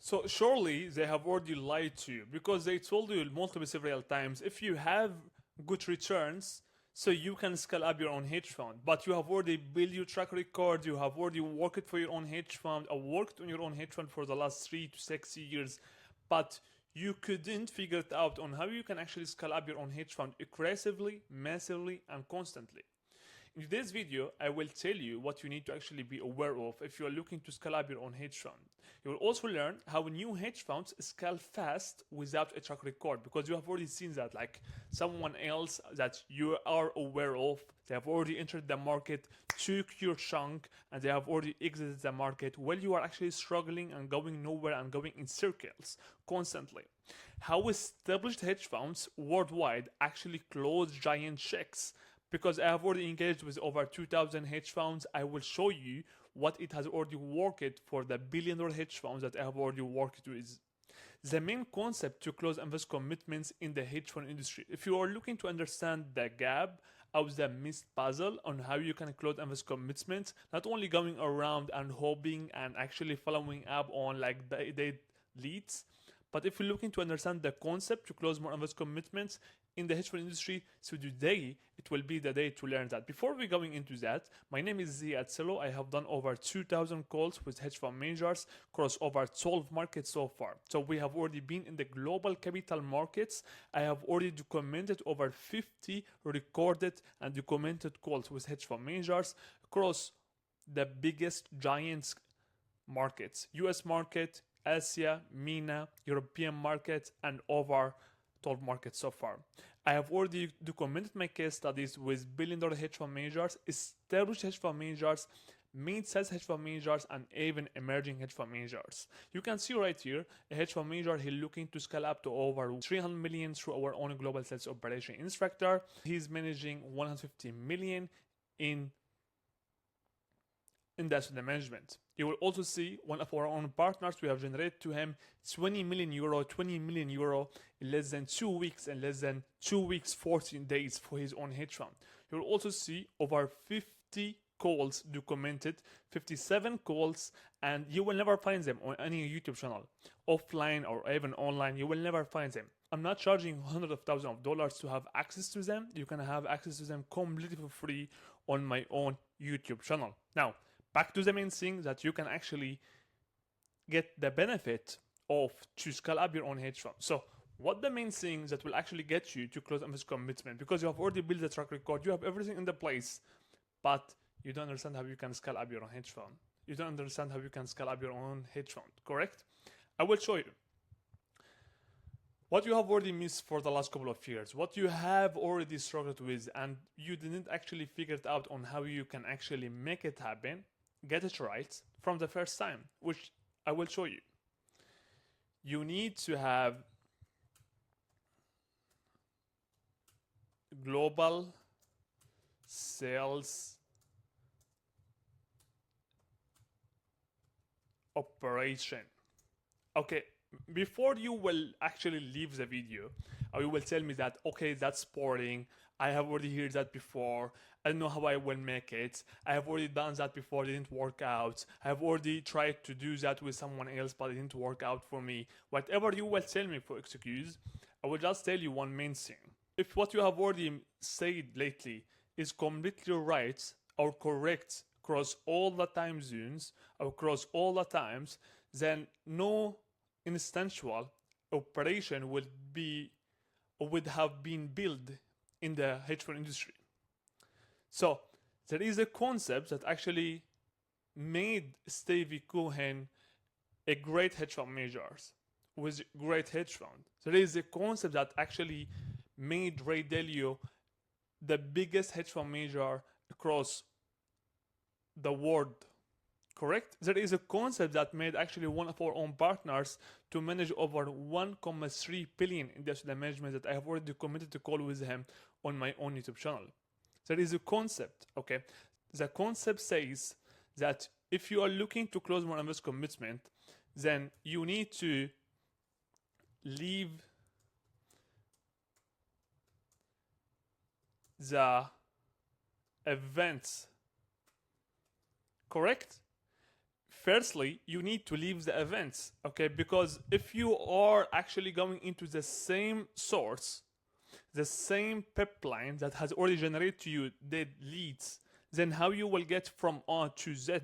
So surely they have already lied to you because they told you multiple several times if you have good returns, so you can scale up your own hedge fund. But you have already built your track record, you have already worked for your own hedge fund or worked on your own hedge fund for the last 3 to 6 years, but you couldn't figure it out on how you can actually scale up your own hedge fund aggressively, massively, and constantly. In today's video, I will tell you what you need to actually be aware of if you are looking to scale up your own hedge fund. You will also learn how new hedge funds scale fast without a track record, because you have already seen that, like someone else that you are aware of, they have already entered the market, took your chunk, and they have already exited the market while you are actually struggling and going nowhere and going in circles constantly. How established hedge funds worldwide actually close giant checks, because I have already engaged with over 2,000 hedge funds. I will show you what it has already worked for the billion-dollar hedge funds that I have already worked with. The main concept to close invest commitments in the hedge fund industry. If you are looking to understand the gap of the missed puzzle on how you can close invest commitments, not only going around and hoping and actually following up on like they leads, but if you're looking to understand the concept to close more invest commitments in the hedge fund industry, so today it will be the day to learn that. Before we going into that, my name is Ziad Selo. I have done over 2,000 calls with hedge fund managers across over 12 markets so far. So we have already been in the global capital markets. I have already documented over 50 recorded and documented calls with hedge fund managers across the biggest giants markets: US market, Asia, MENA, European market, and over 12 markets so far. I have already documented my case studies with billion-dollar hedge fund managers, established hedge fund managers, mid-sized hedge fund managers, and even emerging hedge fund managers. You can see right here a hedge fund manager he's looking to scale up to over 300 million through our own global sales operation instructor. He's managing 150 million in investment management. You will also see one of our own partners. We have generated to him 20 million euro, 20 million euro in less than 2 weeks, and less than 2 weeks, 14 days for his own hedge fund. You will also see over 50 calls documented, 57 calls, and you will never find them on any YouTube channel, offline or even online. You will never find them. I'm not charging hundreds of thousands of dollars to have access to them. You can have access to them completely for free on my own YouTube channel. Now, back to the main thing that you can actually get the benefit of to scale up your own hedge fund. So what the main things that will actually get you to close invest commitment, because you have already built the track record, you have everything in the place, but you don't understand how you can scale up your own hedge fund. You don't understand how you can scale up your own hedge fund, correct? I will show you what you have already missed for the last couple of years, what you have already struggled with, and you didn't actually figure it out on how you can actually make it happen, get it right from the first time, which I will show you. You need to have global sales operation. Okay, before you will actually leave the video, you will tell me that, okay, that's boring. I have already heard that before. I don't know how I will make it. I have already done that before, it didn't work out. I have already tried to do that with someone else, but it didn't work out for me. Whatever you will tell me for excuse, I will just tell you one main thing. If what you have already said lately is completely right or correct across all the time zones, across all the times, then no instantial operation would have been built in the hedge fund industry. So there is a concept that actually made Stevie Cohen a great hedge fund manager with great hedge fund. There is a concept that actually made Ray Dalio the biggest hedge fund manager across the world. Correct? There is a concept that made actually one of our own partners to manage over 1.3 billion in the management that I have already committed to call with him on my own YouTube channel. There is a concept, okay? The concept says that if you are looking to close more invest commitment, then you need to leave the events, correct? Firstly, you need to leave the events, okay? Because if you are actually going into the same source, the same pipeline that has already generated to you dead leads, then how you will get from A to Z?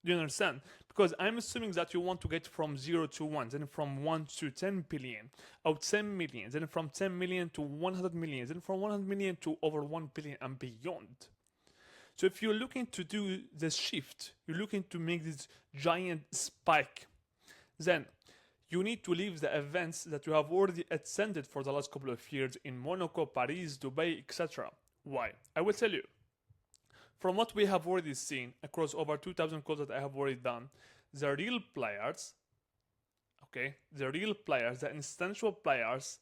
Do you understand? Because I'm assuming that you want to get from 0 to 1, then from 1 to 10 billion, or 10 million, then from 10 million to 100 million, then from 100 million to over 1 billion and beyond. So if you're looking to do this shift, you're looking to make this giant spike, then you need to leave the events that you have already ascended for the last couple of years in Monaco, Paris, Dubai, etc. Why? I will tell you. From what we have already seen across over 2,000 calls that I have already done, the real players, okay, the real players, the instantial players,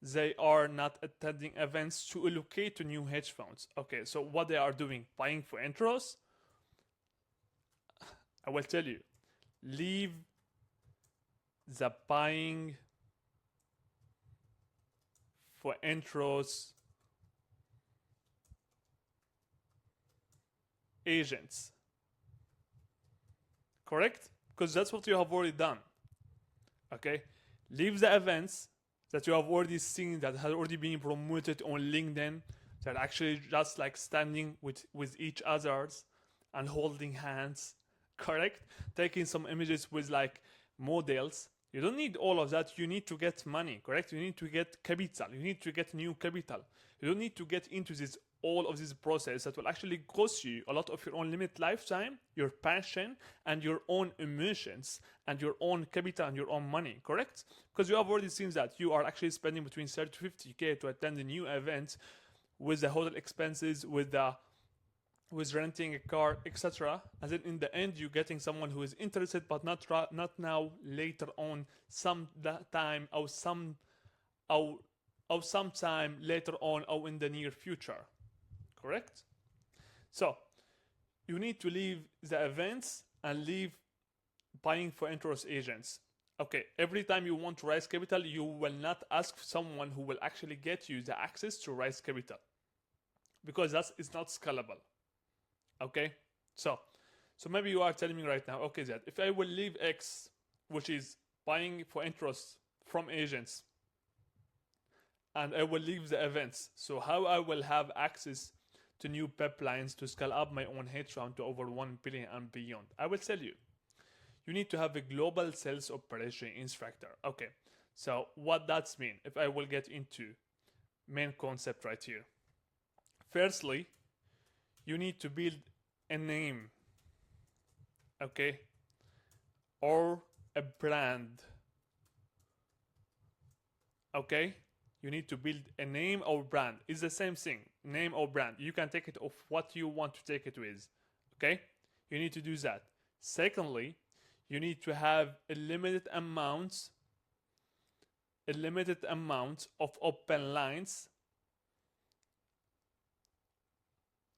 they are not attending events to allocate to new hedge funds. Okay, so what they are doing, buying for intros, I will tell you, leave the buying for intros agents. Correct? Because that's what you have already done. Okay? Leave the events that you have already seen that has already been promoted on LinkedIn that actually just like standing with each others and holding hands. Correct? Taking some images with like models. You don't need all of that. You need to get money. Correct? You need to get capital. You need to get new capital. You don't need to get into this all of this process that will actually cost you a lot of your own limited lifetime, your passion, and your own emotions, and your own capital and your own money, correct? Because you have already seen that you are actually spending between 30 to 50k to attend a new event with the hotel expenses, with renting a car, etc. And then in the end, you're getting someone who is interested, but not now, later on, some time or sometime later on or in the near future. Correct? So you need to leave the events and leave buying for interest agents. Okay, every time you want to raise capital, you will not ask someone who will actually get you the access to raise capital, because that is not scalable. Okay, so maybe you are telling me right now, okay, Zed, if I will leave X, which is buying for interest from agents, and I will leave the events, so how I will have access to new pipelines to scale up my own hedge fund to over 1 billion and beyond? I will tell you. You need to have a global sales operation instructor. Okay, so what does mean? If I will get into main concept right here. Firstly, you need to build a name, okay, or a brand. Okay, you need to build a name or brand. It's the same thing, name or brand. You can take it of what you want to take it with. Okay, you need to do that. Secondly, you need to have a limited amount of open lines,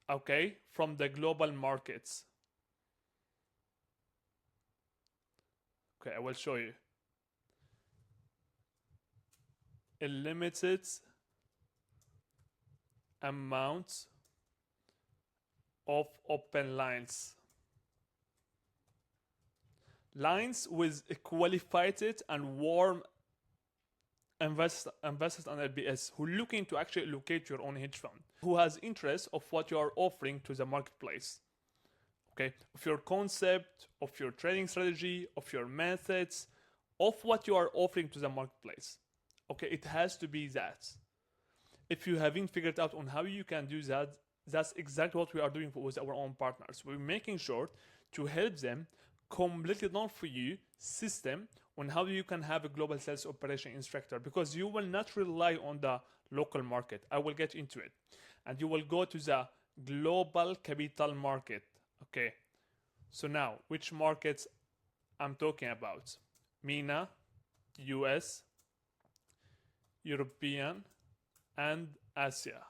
okay, from the global markets. Okay, I will show you. A limited amount of open lines. Lines with a qualified and warm investors and LBS who are looking to actually allocate your own hedge fund, who has interest of what you are offering to the marketplace. Okay, of your concept, of your trading strategy, of your methods, of what you are offering to the marketplace. Okay, it has to be that. If you haven't figured out on how you can do that, that's exactly what we are doing with our own partners. We're making sure to help them completely done for you system on how you can have a global sales operation instructor, because you will not rely on the local market. I will get into it. And you will go to the global capital market. Okay, so now which markets I'm talking about? MENA, US, European, and Asia.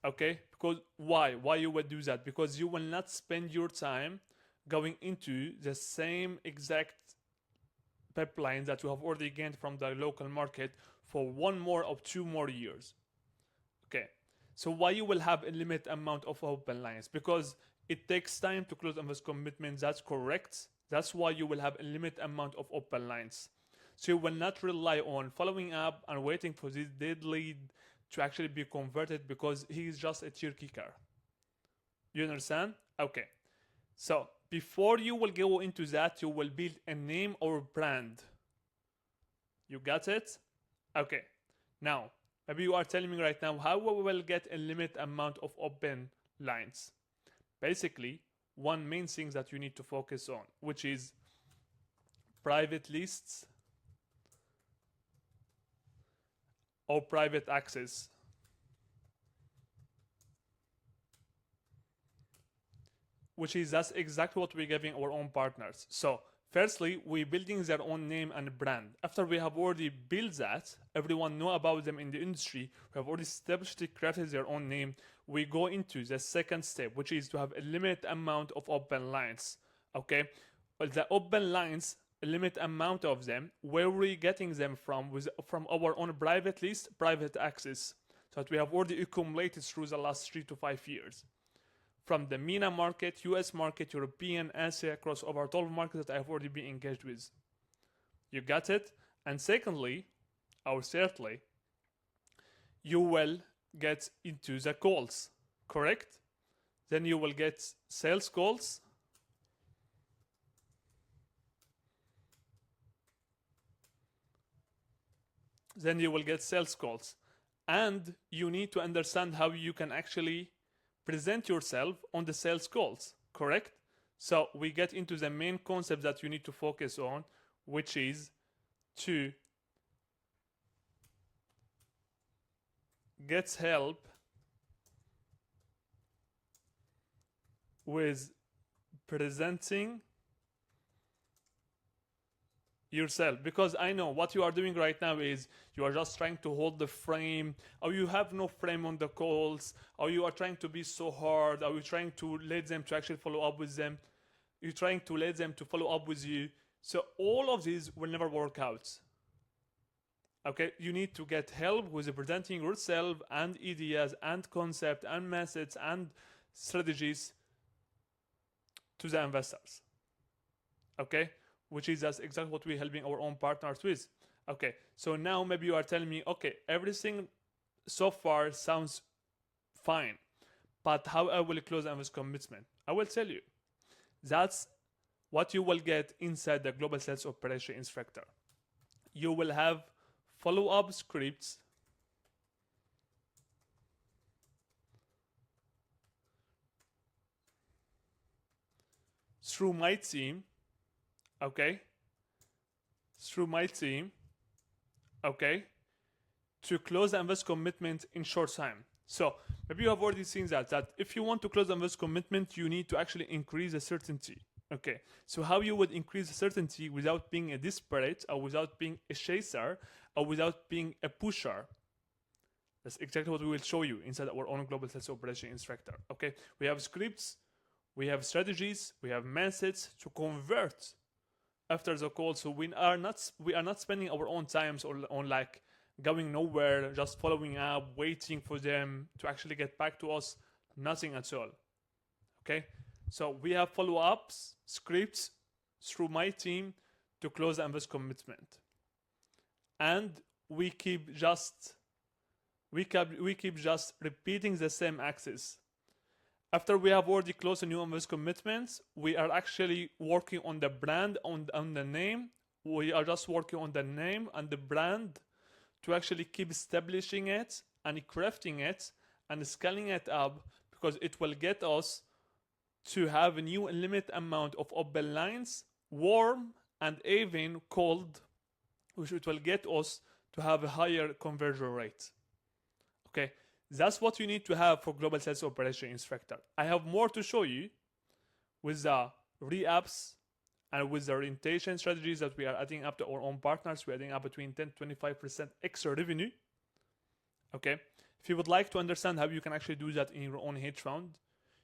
Okay, because why you would do that? Because you will not spend your time going into the same exact pipeline that you have already gained from the local market for 1 more or 2 more years. Okay, so why you will have a limited amount of open lines? Because It takes time to close invest commitments. That's correct. That's why you will have a limited amount of open lines. So you will not rely on following up and waiting for this dead lead to actually be converted because he is just a tier kicker. You understand? Okay. So before you will go into that, you will build a name or brand. You got it? Okay. Now, maybe you are telling me right now how we will get a limited amount of open lines. Basically, one main thing that you need to focus on, which is private lists or private access. Which is that's exactly what we're giving our own partners. So firstly, we're building their own name and brand. After we have already built that, everyone know about them in the industry, we have already established it, created their own name, we go into the second step, which is to have a limited amount of open lines. Okay? Well, the open lines, a limited amount of them, where we're getting them from from our own private list, private access. So that we have already accumulated through the last 3 to 5 years. From the MENA market, US market, European, Asia, across over 12 markets that I have already been engaged with. You got it? And secondly, or thirdly, you will get into the calls, correct? Then you will get sales calls. Then you will get sales calls. And you need to understand how you can actually present yourself on the sales calls, correct? So we get into the main concept that you need to focus on, which is to get help with presenting yourself, because I know what you are doing right now is you are just trying to hold the frame, or you have no frame on the calls, or you are trying to be so hard, or you're trying to let them to actually follow up with them, you're trying to let them to follow up with you. So all of these will never work out. Okay, you need to get help with presenting yourself and ideas and concept and methods and strategies to the investors. Okay, which is that's exactly what we're helping our own partners with. Okay, so now maybe you are telling me, okay, everything so far sounds fine, but how I will close invest commitment? I will tell you. That's what you will get inside the Global Sales Operation Instructor. You will have follow-up scripts, through my team, okay, okay, to close the invest commitment in short time. So maybe you have already seen that if you want to close the invest commitment, you need to actually increase the certainty. Okay, so how you would increase the certainty without being a disparate, or without being a chaser, or without being a pusher? That's exactly what we will show you inside our own Global Sales Operation Instructor. Okay, we have scripts, we have strategies, we have methods to convert after the call. So we are not spending our own times on like going nowhere, just following up, waiting for them to actually get back to us. Nothing at all. Okay, so we have follow-ups, scripts through my team to close the invest commitment, and we keep just repeating the same axis. After we have already closed the new invest commitments, we are actually working on the brand, on the name. We are just working on the name and the brand to actually keep establishing it and crafting it and scaling it up, because it will get us to have a new limited amount of open lines, warm and even cold, which it will get us to have a higher conversion rate. Okay, that's what you need to have for Global Sales Operation Instructor. I have more to show you with the re-apps and with the orientation strategies that we are adding up to our own partners. We're adding up between 10-25% extra revenue. Okay, if you would like to understand how you can actually do that in your own hedge fund,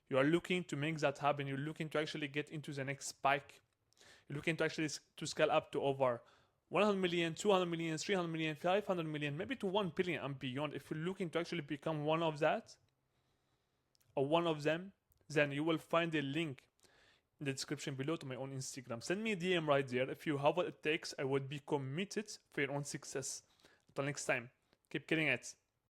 you are looking to make that happen, you're looking to actually get into the next spike, you're looking to actually to scale up to over 100 million, 200 million, 300 million, 500 million, maybe to 1 billion and beyond. If you're looking to actually become one of that, or one of them, then you will find a link in the description below to my own Instagram. Send me a DM right there. If you have what it takes, I would be committed for your own success. Until next time, keep killing it.